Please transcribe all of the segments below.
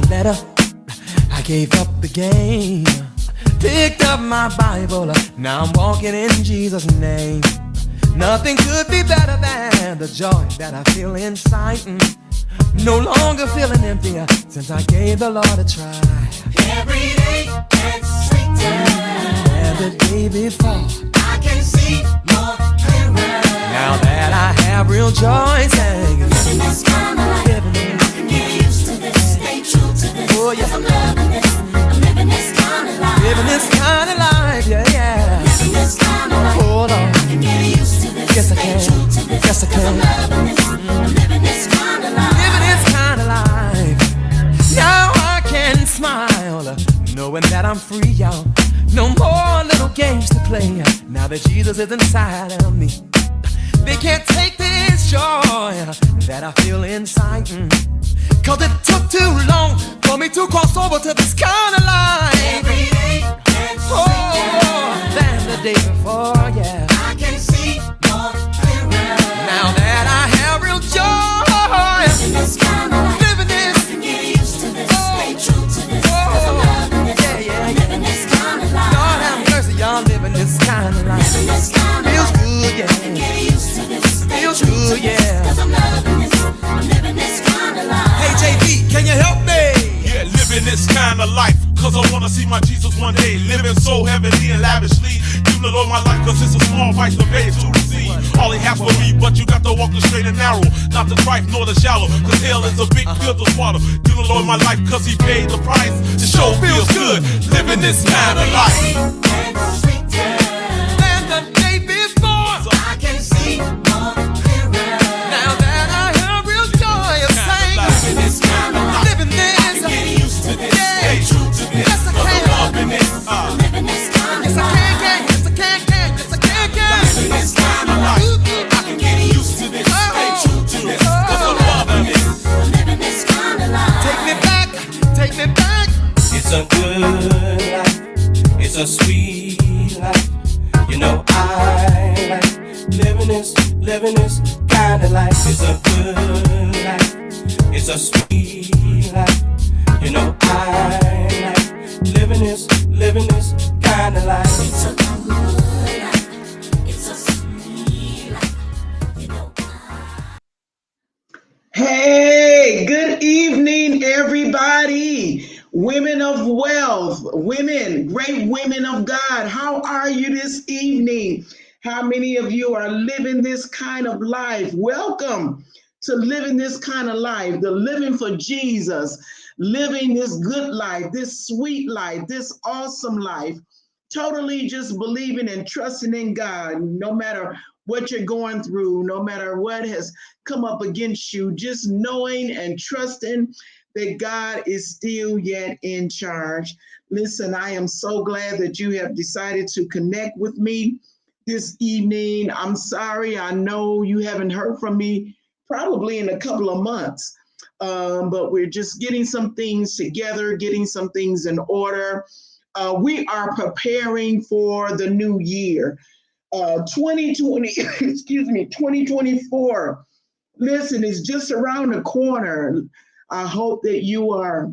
letter, I gave up the game. Picked up my Bible, now I'm walking in Jesus' name. Nothing could be better than the joy that I feel inside. No longer feeling empty since I gave the Lord a try. Every day gets sweeter, and the day before I can see more clearer. Now that I have real joy, saying living this kind of life, I can get used to this, stay true to this. Oh yeah, I'm loving this, I'm living this kind of life. Living this kind of life, yeah, yeah. Living this kind of life, hold on, I can get used to this, yes I stay can, true to this. Yes I can. I'm loving this, I'm living this kind of life. Living this kind of life. Now I can smile, knowing that I'm free, y'all. No more little games to play. Now that Jesus is inside of me, they can't take this joy that I feel inside. Cause it took too long for me to cross over to this kind of life. Every day gets sweeter than the day before, yeah. I can see more clearer. Now that I have real joy, living this kind of life, living this, I can get used to this, stay true to this. Cause I'm loving this, yeah, yeah, I'm living this kind of life. Lord have mercy, y'all living this kind of life. Living this kind of Feels life, good, yeah. I can get used to this, stay Feels true good, to this. yeah. Cause I'm loving this, I'm living this kind of life. Hey JB, can you help me? Yeah, living this kind of life, cause I wanna see my Jesus one day. Living so heavenly and lavishly. You know my life, cause it's a small vice for babes to receive. All he has for me, but you got to walk the straight and narrow, not the trife nor the shallow, cause hell is a big pill to swallow. You know Lord my life, cause he paid the price. The show feels good, living this kind of life. Gets sweeter Than the day before, I can see more clearer. now that I have real joy of saying, Living this kind of life, living I this, can get used to this, yeah. stay true to this. Yes I Cause I'm can, loving this, I'm living this kind of yes I life. can, yes I can, yes I can. Living this kind of life, I can get used to this, stay true to this. Cause I'm loving this, I'm living this kind of life. Take me back, take me back. It's a good life, it's a sweet life. You know I like living this kind of life. It's a good life, it's a sweet life. You know I like living this kind of life. It's a good life, it's a sweet life. You know Hey, good evening, everybody. Women of wealth, women, great women of God. How are you this evening? How many of you are living this kind of life? Welcome to living this kind of life, the living for Jesus, living this good life, this sweet life, this awesome life. Totally just believing and trusting in God, no matter what you're going through, no matter what has come up against you, just knowing and trusting that God is still yet in charge. Listen, I am so glad that you have decided to connect with me this evening. I'm sorry, I know you haven't heard from me probably in a couple of months, but we're just getting some things together, getting some things in order. We are preparing for the new year. 2020, excuse me, 2024. Listen, it's just around the corner. I hope that you are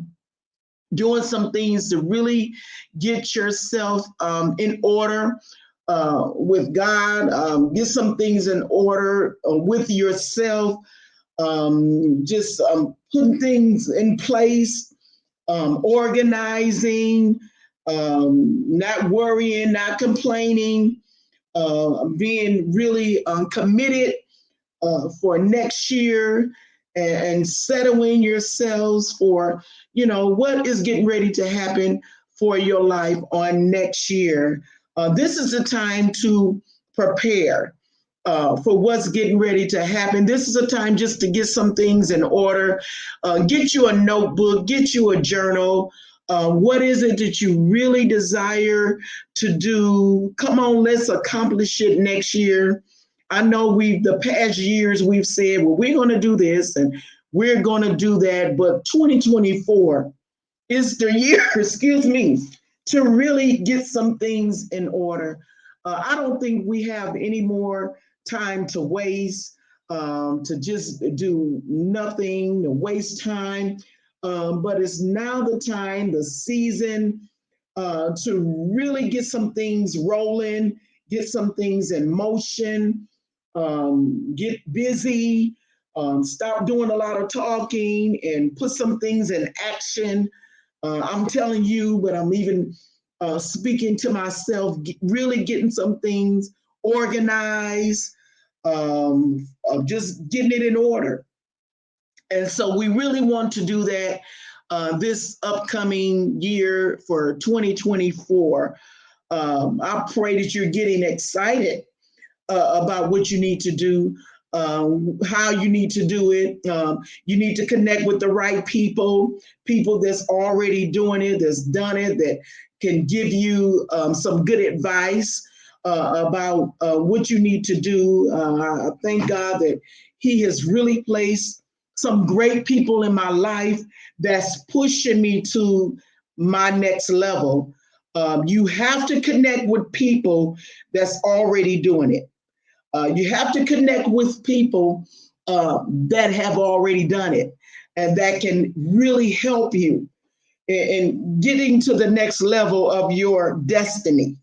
doing some things to really get yourself in order with God. Get some things in order with yourself. Just putting things in place, organizing, not worrying, not complaining, being really committed for next year and settling yourselves for, what is getting ready to happen for your life on next year. This is the time to prepare for what's getting ready to happen. This is a time just to get some things in order. Get you a notebook, get you a journal. What is it that you really desire to do? Come on, let's accomplish it next year. I know the past years we've said, well, we're going to do this and we're going to do that. But 2024 is the year, excuse me, to really get some things in order. I don't think we have any more time to waste, to just do nothing, to waste time. but it's now the time, the season, to really get some things rolling, get some things in motion, get busy, stop doing a lot of talking, and put some things in action. I'm telling you, but I'm even speaking to myself, really getting some things organized, just getting it in order. And so we really want to do that this upcoming year for 2024. I pray that you're getting excited about what you need to do, how you need to do it. You need to connect with the right people, people that's already doing it, that's done it, that can give you some good advice about what you need to do. I thank God that He has really placed some great people in my life that's pushing me to my next level. You have to connect with people that's already doing it. You have to connect with people that have already done it and that can really help you in getting to the next level of your destiny.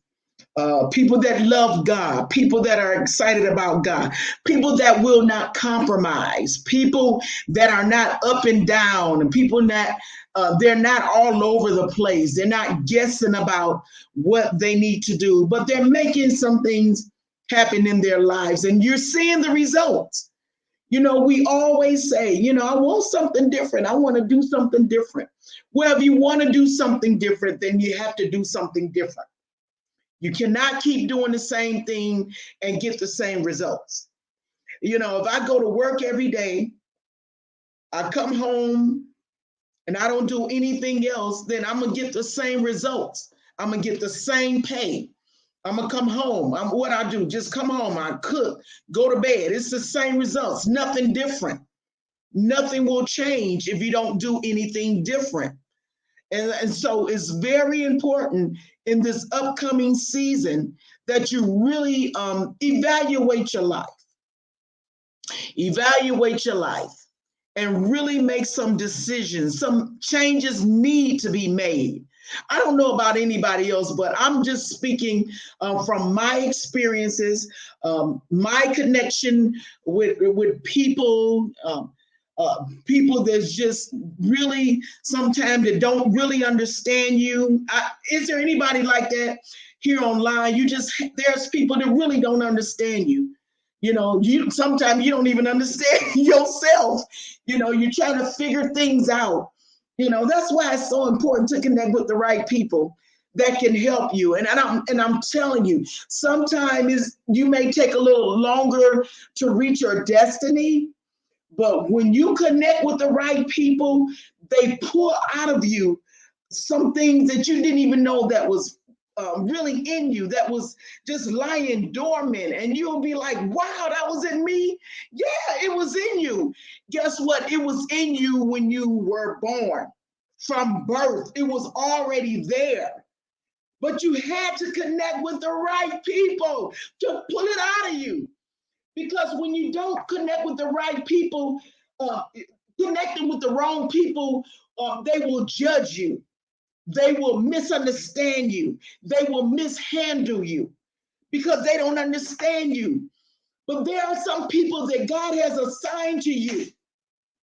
People that love God, people that are excited about God, people that will not compromise, people that are not up and down, and people that they're not all over the place. They're not guessing about what they need to do, but they're making some things happen in their lives, and you're seeing the results. We always say, I want something different. I want to do something different. Well, if you want to do something different, then you have to do something different. You cannot keep doing the same thing and get the same results. If I go to work every day, I come home and I don't do anything else, then I'm going to get the same results. I'm going to get the same pay. I'm going to come home. What I do, just come home. I cook, go to bed. It's the same results, nothing different. Nothing will change if you don't do anything different. And so it's very important in this upcoming season that you really evaluate your life. Evaluate your life and really make some decisions. Some changes need to be made. I don't know about anybody else, but I'm just speaking from my experiences, my connection with people, people that's just really sometimes that don't really understand you. Is there anybody like that here online? There's people that really don't understand you. You sometimes you don't even understand yourself. You're trying to figure things out. That's why it's so important to connect with the right people that can help you. And I'm telling you, sometimes you may take a little longer to reach your destiny, but when you connect with the right people, they pull out of you some things that you didn't even know that was really in you, that was just lying dormant. And you'll be like, wow, that was in me. Yeah, it was in you. Guess what? It was in you when you were born. From birth, it was already there. But you had to connect with the right people to pull it out of you. Because when you don't connect with the right people, connecting with the wrong people, they will judge you. They will misunderstand you. They will mishandle you because they don't understand you. But there are some people that God has assigned to you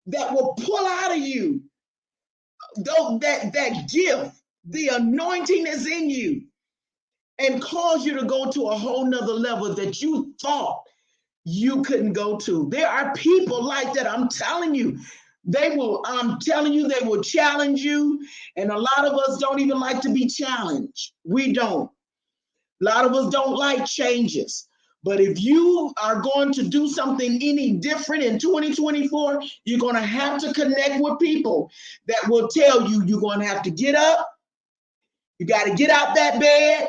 that will pull out of you that gift, the anointing is in you, and cause you to go to a whole nother level that you thought you couldn't go to. There are people like that. I'm telling you, they will challenge you. And a lot of us don't even like to be challenged. We don't. A lot of us don't like changes. But if you are going to do something any different in 2024, you're going to have to connect with people that will tell you you're going to have to get up. You got to get out that bed.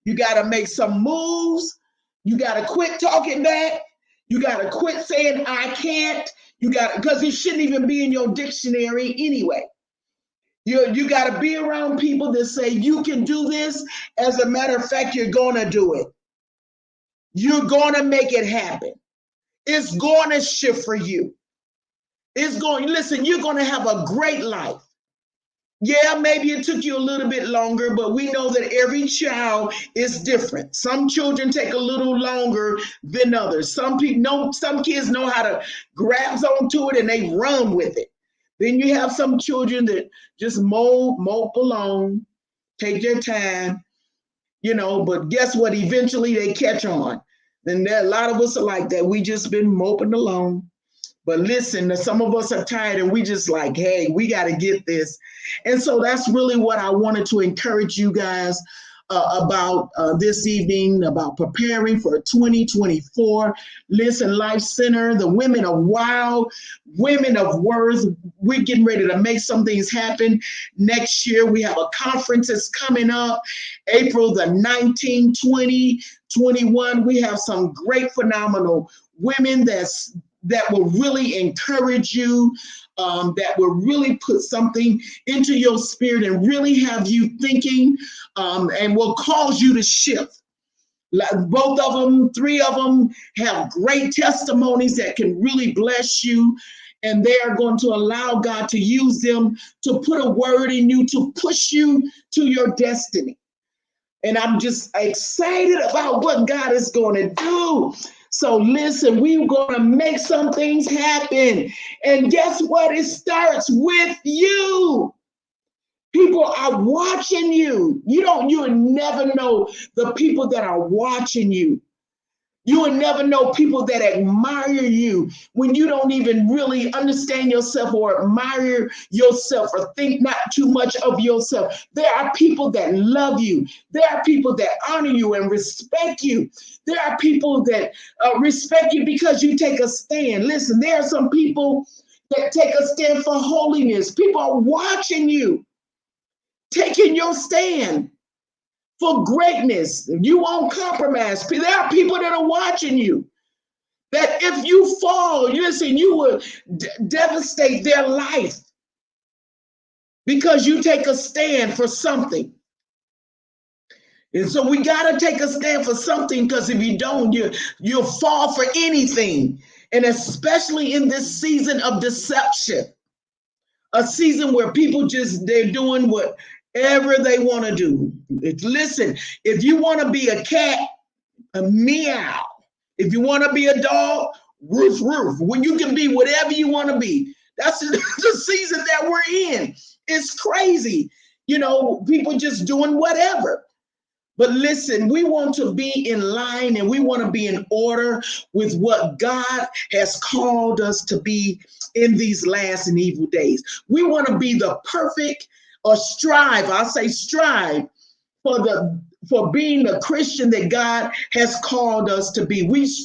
You got to make some moves. You got to quit talking back. You got to quit saying, I can't. Because it shouldn't even be in your dictionary anyway. You got to be around people that say, you can do this. As a matter of fact, you're going to do it. You're going to make it happen. It's going to shift for you. Listen, you're going to have a great life. Yeah, maybe it took you a little bit longer, but we know that every child is different. Some children take a little longer than others. Some people know, some kids know how to grasp onto it and they run with it. Then you have some children that just mope along, take their time, but guess what? Eventually they catch on. And there, a lot of us are like that. We just been moping along. But listen, some of us are tired and we just like, hey, we got to get this. And so that's really what I wanted to encourage you guys about this evening, about preparing for 2024. Listen, Life Center, the women of wow, women of worth, we're getting ready to make some things happen next year. We have a conference that's coming up, April the 19th, 2021. We have some great, phenomenal women that will really encourage you, that will really put something into your spirit and really have you thinking, and will cause you to shift. Both of them, three of them have great testimonies that can really bless you. And they are going to allow God to use them to put a word in you, to push you to your destiny. And I'm just excited about what God is going to do. So listen, we're going to make some things happen. And guess what? It starts with you. People are watching you. You'll never know the people that are watching you. You will never know people that admire you when you don't even really understand yourself or admire yourself or think not too much of yourself. There are people that love you. There are people that honor you and respect you. There are people that respect you because you take a stand. Listen, there are some people that take a stand for holiness. People are watching you, taking your stand for greatness. You won't compromise. There are people that are watching you, that if you fall, listen, you will devastate their life because you take a stand for something. And so we got to take a stand for something, because if you don't, you'll fall for anything. And especially in this season of deception, a season where people they're doing whatever they want to do. Listen, if you want to be a cat, a meow. If you want to be a dog, roof, roof. When you can be whatever you want to be. That's the season that we're in. It's crazy. People just doing whatever. But listen, we want to be in line and we want to be in order with what God has called us to be in these last and evil days. We want to be the perfect, or strive, I'll say strive, for being the Christian that God has called us to be.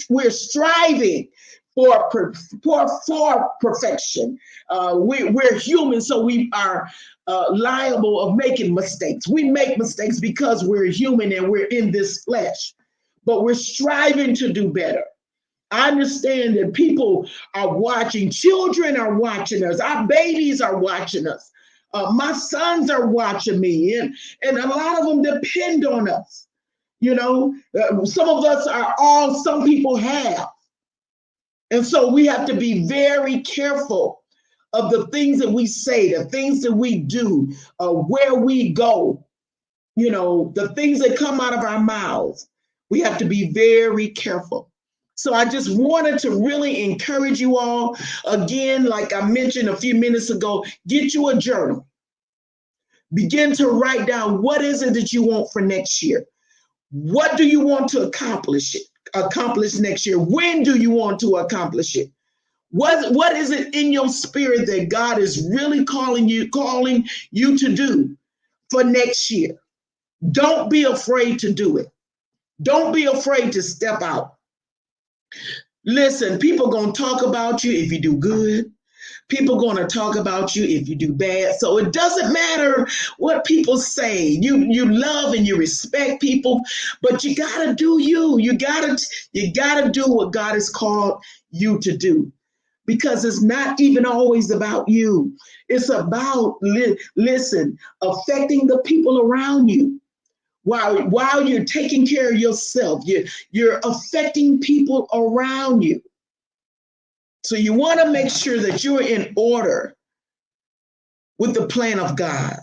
We're striving for perfection. We're human, so we are liable of making mistakes. We make mistakes because we're human and we're in this flesh, but we're striving to do better. I understand that people are watching. Children are watching us. Our babies are watching us. My sons are watching me, and a lot of them depend on us. Some of us are all some people have. And so we have to be very careful of the things that we say, the things that we do, where we go, the things that come out of our mouths. We have to be very careful. So I just wanted to really encourage you all. Again, like I mentioned a few minutes ago, get you a journal. Begin to write down, what is it that you want for next year? What do you want to accomplish next year? When do you want to accomplish it? What is it in your spirit that God is really calling you to do for next year? Don't be afraid to do it. Don't be afraid to step out. Listen, people are going to talk about you if you do good. People are going to talk about you if you do bad. So it doesn't matter what people say. You love and you respect people, but you got to do you. You got to do what God has called you to do. Because it's not even always about you. It's about, listen, affecting the people around you. While you're taking care of yourself, you're affecting people around you. So you want to make sure that you're in order with the plan of God.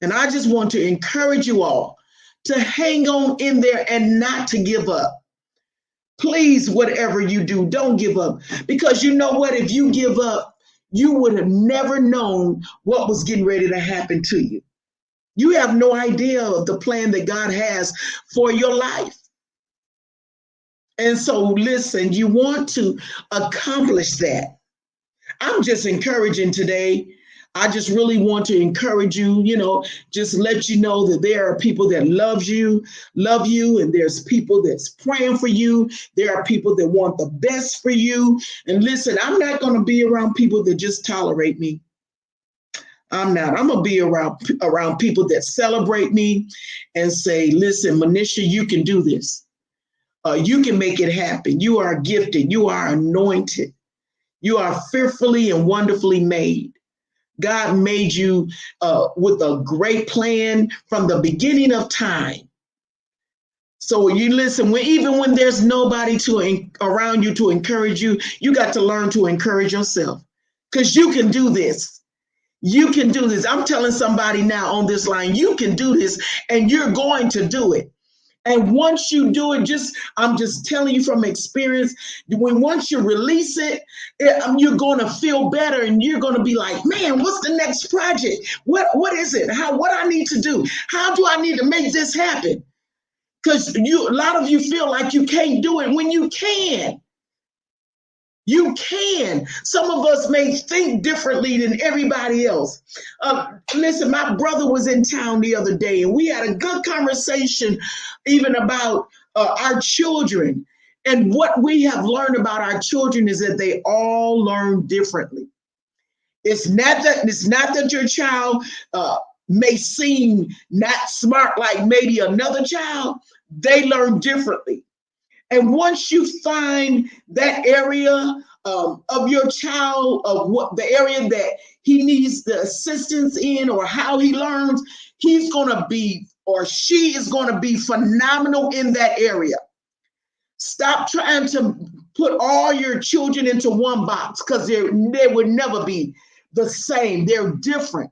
And I just want to encourage you all to hang on in there and not to give up. Please, whatever you do, don't give up. Because you know what? If you give up, you would have never known what was getting ready to happen to you. You have no idea of the plan that God has for your life. And so, listen, you want to accomplish that. I'm just encouraging today. I just really want to encourage you, just let you know that there are people that love you, and there's people that's praying for you. There are people that want the best for you. And listen, I'm not going to be around people that just tolerate me. I'm not. I'm going to be around people that celebrate me and say, listen, Manisha, you can do this. You can make it happen. You are gifted. You are anointed. You are fearfully and wonderfully made. God made you with a great plan from the beginning of time. So you listen, even when there's nobody around you to encourage you, you got to learn to encourage yourself, because you can do this. You can do this. I'm telling somebody now on this line, you can do this, and you're going to do it. And once you do it, I'm just telling you from experience, once you release it, you're going to feel better, and you're going to be like, man, what's the next project? What is it? What I need to do? How do I need to make this happen? Because a lot of you feel like you can't do it when you can. You can. Some of us may think differently than everybody else. Listen, my brother was in town the other day, and we had a good conversation even about our children. And what we have learned about our children is that they all learn differently. It's not that your child may seem not smart like maybe another child. They learn differently. And once you find that area of your child, of what the area that he needs the assistance in, or how he learns, he's going to be, or she is going to be phenomenal in that area. Stop trying to put all your children into one box, because they will never be the same. They're different.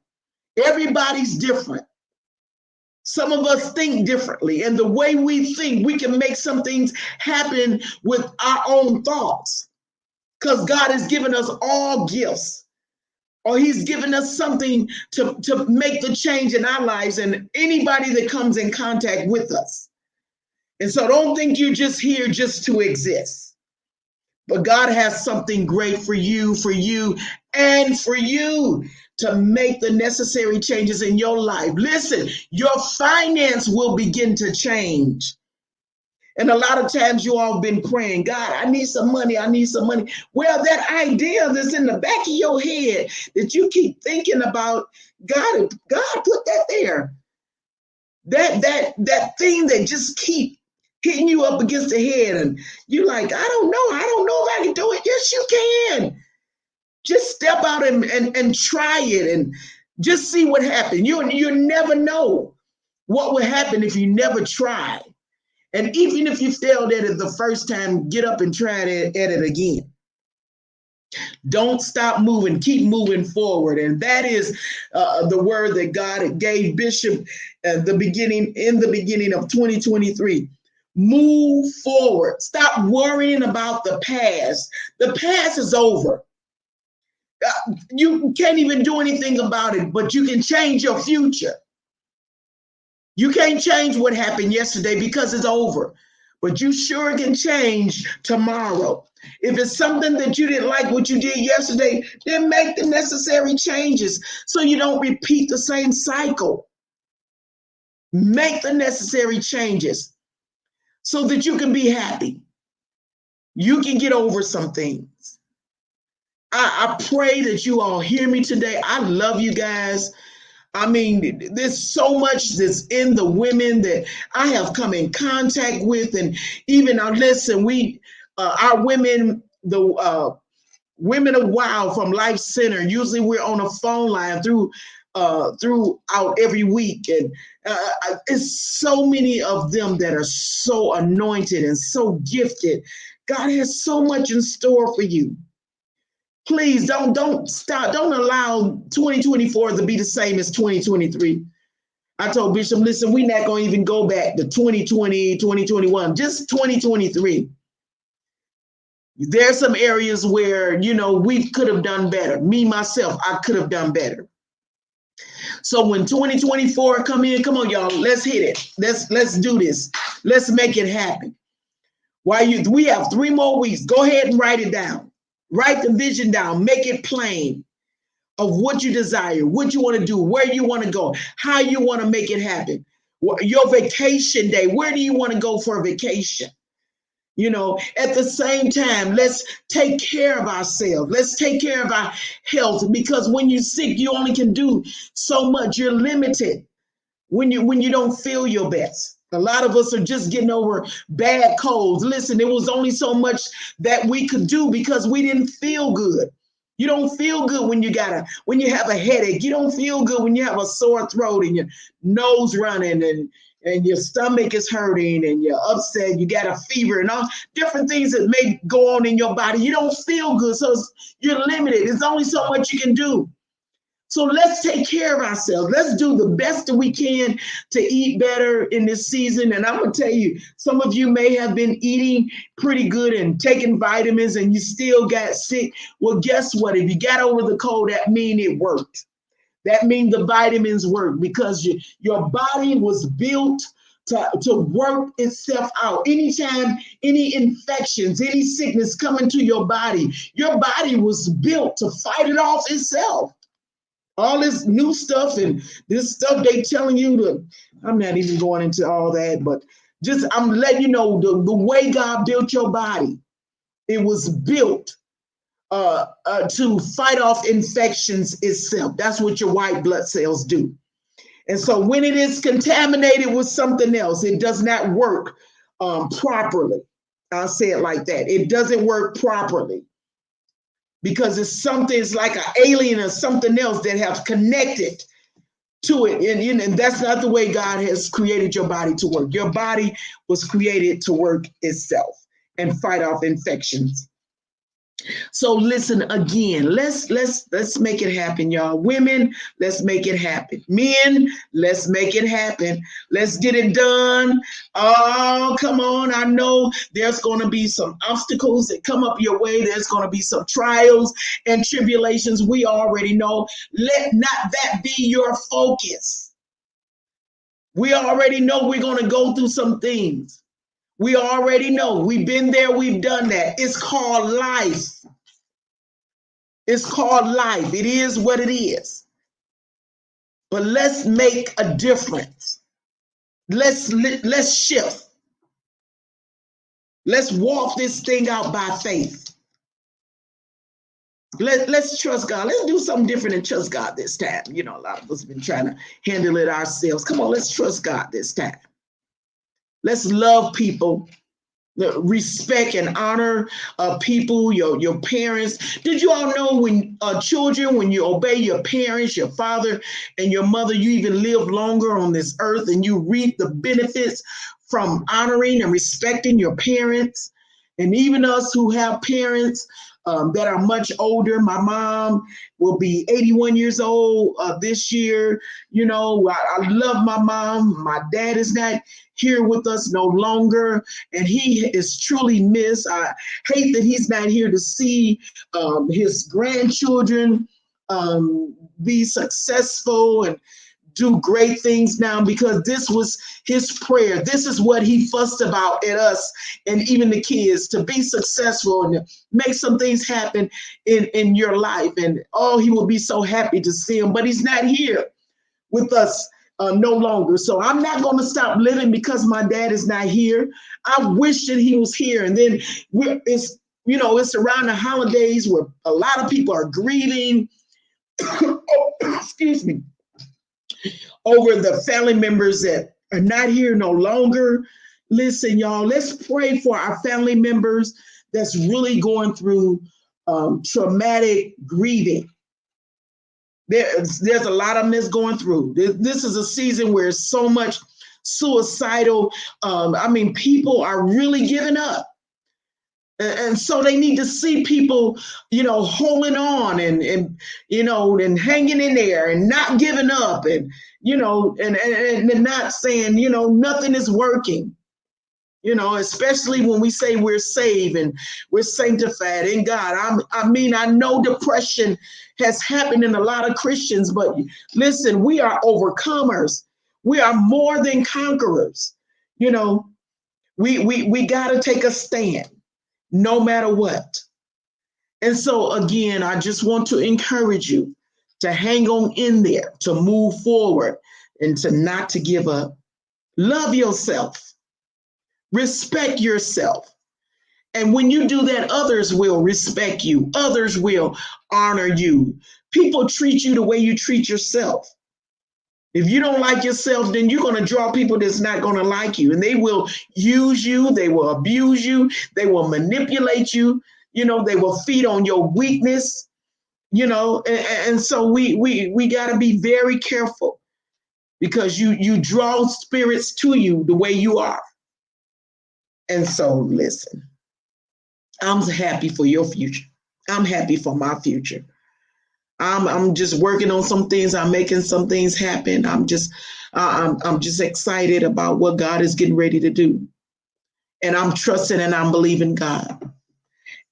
Everybody's different. Some of us think differently, and the way we think, we can make some things happen with our own thoughts, because God has given us all gifts, or he's given us something to make the change in our lives and anybody that comes in contact with us. And so don't think you're just here just to exist, but God has something great for you, and for you to make the necessary changes in your life. Listen, your finance will begin to change. And a lot of times you all been praying, God, I need some money. I need some money. Well, that idea that's in the back of your head that you keep thinking about, God put that there. That thing that just keep hitting you up against the head, and you're like, I don't know if I can do it. Yes, you can. Just step out and try it, and just see what happens. You never know what will happen if you never try. And even if you failed at it the first time, get up and try it at it again. Don't stop moving. Keep moving forward. And that is the word that God gave Bishop in the beginning of 2023. Move forward. Stop worrying about the past. The past is over. You can't even do anything about it, but you can change your future. You can't change what happened yesterday because it's over, but you sure can change tomorrow. If it's something that you didn't like what you did yesterday, then make the necessary changes so you don't repeat the same cycle. Make the necessary changes so that you can be happy. You can get over some things. I pray that you all hear me today. I love you guys. I mean, there's so much that's in the women that I have come in contact with, and even listen, our women, the women of Wow from Life Center. Usually, we're on a phone line throughout every week, and it's so many of them that are so anointed and so gifted. God has so much in store for you. Please don't stop. Don't allow 2024 to be the same as 2023. I told Bishop, listen, we're not going to even go back to 2020, 2021, just 2023. There's some areas where, we could have done better. Me, myself, I could have done better. So when 2024 come in, come on, y'all, let's hit it. Let's do this. Let's make it happen. We have 3 more weeks. Go ahead and write it down. Write the vision down. Make it plain of what you desire, what you want to do, where you want to go, how you want to make it happen. Your vacation day, where do you want to go for a vacation? At the same time, let's take care of ourselves. Let's take care of our health, because when you're sick, you only can do so much. You're limited when you don't feel your best. A lot of us are just getting over bad colds. Listen, it was only so much that we could do because we didn't feel good. You don't feel good when you have a headache. You don't feel good when you have a sore throat and your nose running and your stomach is hurting and you're upset, you got a fever and all different things that may go on in your body. You don't feel good, so you're limited. There's only so much you can do. So let's take care of ourselves. Let's do the best that we can to eat better in this season. And I'm going to tell you, some of you may have been eating pretty good and taking vitamins and you still got sick. Well, guess what? If you got over the cold, that means it worked. That means the vitamins work, because your body was built to work itself out. Anytime any infections, any sickness come into your body was built to fight it off itself. All this new stuff and this stuff they telling you I'm not even going into all that, but just I'm letting you know the way God built your body. It was built to fight off infections itself. That's what your white blood cells do. And so when it is contaminated with something else, it does not work properly. I'll say it like that. It doesn't work properly because it's like an alien or something else that have connected to it. And that's not the way God has created your body to work. Your body was created to work itself and fight off infections. So listen again, let's make it happen, y'all. Women, let's make it happen. Men, let's make it happen. Let's get it done. Oh, come on. I know there's going to be some obstacles that come up your way. There's going to be some trials and tribulations. We already know. Let not that be your focus. We already know we're going to go through some things. We already know. We've been there. We've done that. It's called life. It's called life. It is what it is. But let's make a difference. Let's shift. Let's walk this thing out by faith. Let's trust God. Let's do something different and trust God this time. A lot of us have been trying to handle it ourselves. Come on, let's trust God this time. Let's love people, respect and honor people, your parents. Did you all know when children, when you obey your parents, your father and your mother, you even live longer on this earth and you reap the benefits from honoring and respecting your parents? And even us who have parents that are much older. My mom will be 81 years old this year. I love my mom. My dad is not here with us no longer, and he is truly missed. I hate that he's not here to see his grandchildren be successful and do great things now, because this was his prayer. This is what he fussed about at us and even the kids, to be successful and make some things happen in your life. And he will be so happy to see him, but he's not here with us no longer. So I'm not going to stop living because my dad is not here. I wish that he was here. And then it's around the holidays where a lot of people are grieving. Excuse me. Over the family members that are not here no longer. Listen, y'all, let's pray for our family members that's really going through traumatic grieving. There's a lot of them that's going through. This is a season where so much suicidal. People are really giving up. And so they need to see people, holding on and hanging in there and not giving up and not saying, nothing is working. Especially when we say we're saved and we're sanctified in God. I know depression has happened in a lot of Christians, but listen, we are overcomers. We are more than conquerors. We got to take a stand no matter what. And so, again, I just want to encourage you to hang on in there, to move forward, and to not to give up. Love yourself. Respect yourself. And when you do that, others will respect you. Others will honor you. People treat you the way you treat yourself. If you don't like yourself, then you're going to draw people that's not going to like you. And they will use you. They will abuse you. They will manipulate you. They will feed on your weakness. And so we got to be very careful, because you draw spirits to you the way you are. And so, listen, I'm happy for your future. I'm happy for my future. I'm just working on some things. I'm making some things happen. I'm just excited about what God is getting ready to do. And I'm trusting and I'm believing God.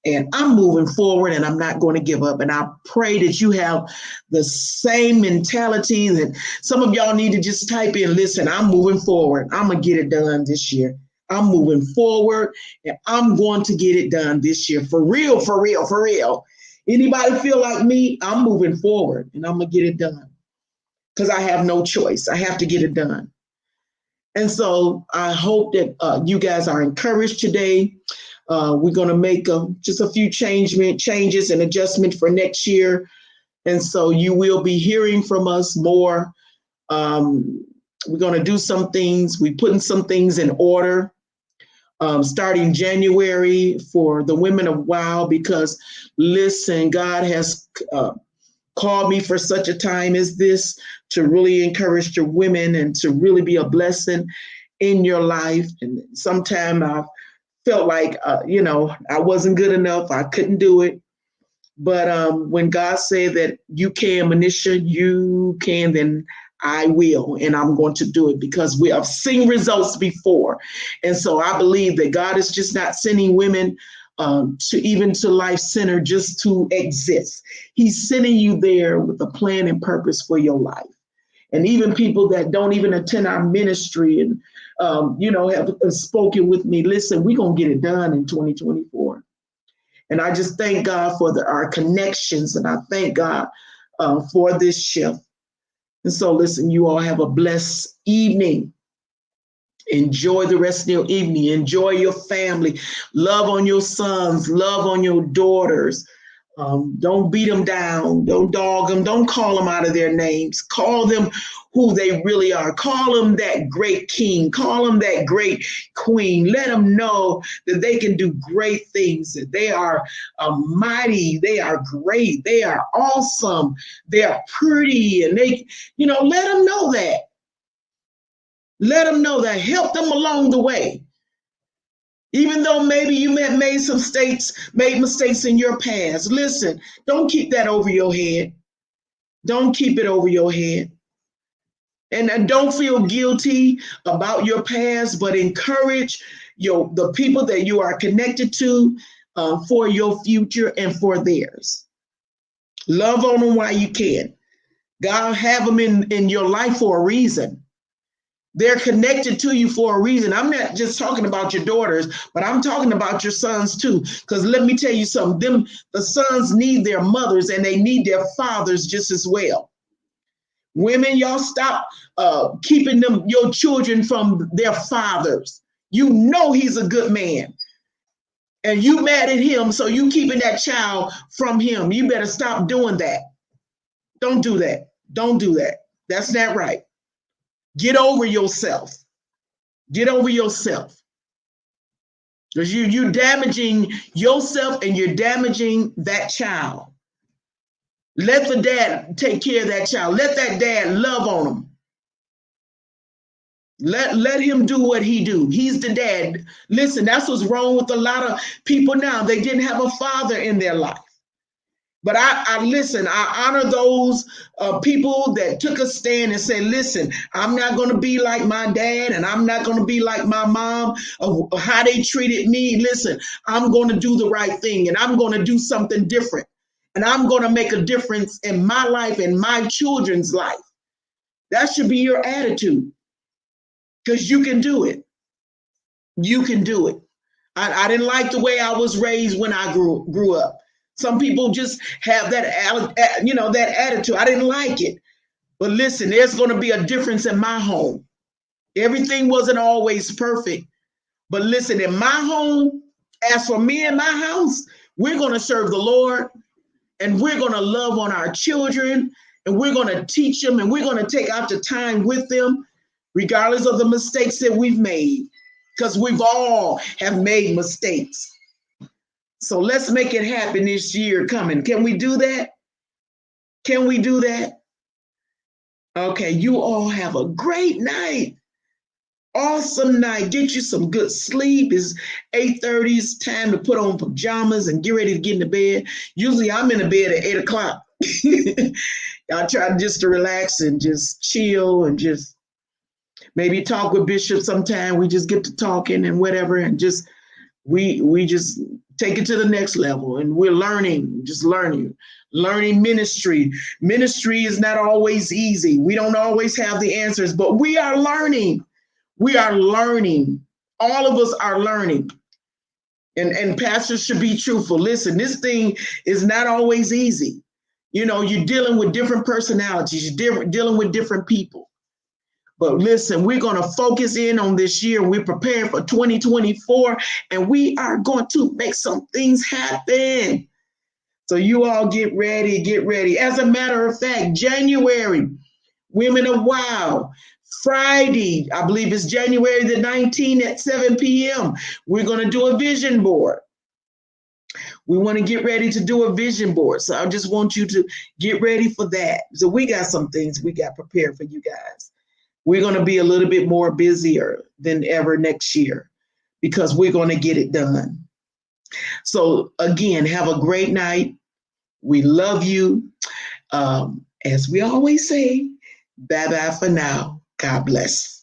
And I'm moving forward, and I'm not going to give up. And I pray that you have the same mentality. That some of y'all need to just type in, listen, I'm moving forward. I'm going to get it done this year. I'm moving forward, and I'm going to get it done this year. For real, for real, for real. Anybody feel like me? I'm moving forward, and I'm going to get it done, because I have no choice. I have to get it done. And so I hope that you guys are encouraged today. We're going to make just a few changes and adjustments for next year. And so you will be hearing from us more. We're going to do some things. We're putting some things in order starting January for the women of WOW, because listen, God has called me for such a time as this to really encourage your women and to really be a blessing in your life. And sometimes I've felt like, I wasn't good enough. I couldn't do it. But when God said that you can, Manisha, you can, then I will, and I'm going to do it, because we have seen results before. And so I believe that God is just not sending women to Life Center just to exist. He's sending you there with a plan and purpose for your life. And even people that don't even attend our ministry and have spoken with me, listen, we're going to get it done in 2024. And I just thank God for our connections, and I thank God for this shift. And so, listen, you all have a blessed evening. Enjoy the rest of your evening. Enjoy your family. Love on your sons. Love on your daughters. Don't beat them down. Don't dog them. Don't call them out of their names. Call them who they really are. Call them that great king. Call them that great queen. Let them know that they can do great things, that they are mighty. They are great. They are awesome. They are pretty. And let them know that. Let them know that. Help them along the way. Even though maybe you have made mistakes in your past. Listen, don't keep that over your head. Don't keep it over your head. And don't feel guilty about your past, but encourage the people that you are connected to for your future and for theirs. Love on them while you can. God have them in your life for a reason. They're connected to you for a reason. I'm not just talking about your daughters, but I'm talking about your sons too. Because let me tell you something, the sons need their mothers and they need their fathers just as well. Women, y'all stop keeping your children from their fathers. You know he's a good man. And you mad at him, so you keeping that child from him. You better stop doing that. Don't do that. Don't do that. That's not right. Get over yourself. Get over yourself. Because you're damaging yourself and you're damaging that child. Let the dad take care of that child. Let that dad love on him. Let him do what he do. He's the dad. Listen, that's what's wrong with a lot of people now. They didn't have a father in their life. But I listen, I honor those people that took a stand and said, listen, I'm not going to be like my dad and I'm not going to be like my mom of how they treated me. Listen, I'm going to do the right thing and I'm going to do something different. And I'm going to make a difference in my life and my children's life. That should be your attitude because you can do it. You can do it. I didn't like the way I was raised when I grew up. Some people just have that, that attitude. I didn't like it. But listen, there's going to be a difference in my home. Everything wasn't always perfect. But listen, in my home, as for me and my house, we're going to serve the Lord and we're going to love on our children and we're going to teach them and we're going to take out the time with them, regardless of the mistakes that we've made, because we've all have made mistakes. So let's make it happen this year coming. Can we do that? Can we do that? Okay, you all have a great night. Awesome night. Get you some good sleep. It's 8:30. It's time to put on pajamas and get ready to get into bed. Usually I'm in the bed at 8 o'clock. I try just to relax and just chill and just maybe talk with Bishop sometime. We just get to talking and whatever and just we just take it to the next level and we're learning ministry. Ministry is not always easy. We don't always have the answers, but we are learning. We are learning. All of us are learning. And pastors should be truthful. Listen, this thing is not always easy. You're dealing with different personalities. You're dealing with different people. But listen, we're going to focus in on this year. We're preparing for 2024, and we are going to make some things happen. So you all get ready, get ready. As a matter of fact, January, Women of Wow, Friday, I believe it's January the 19th at 7 p.m. We're going to do a vision board. We want to get ready to do a vision board. So I just want you to get ready for that. So we got some things we got prepared for you guys. We're going to be a little bit more busier than ever next year because we're going to get it done. So again, have a great night. We love you. As we always say, bye-bye for now. God bless.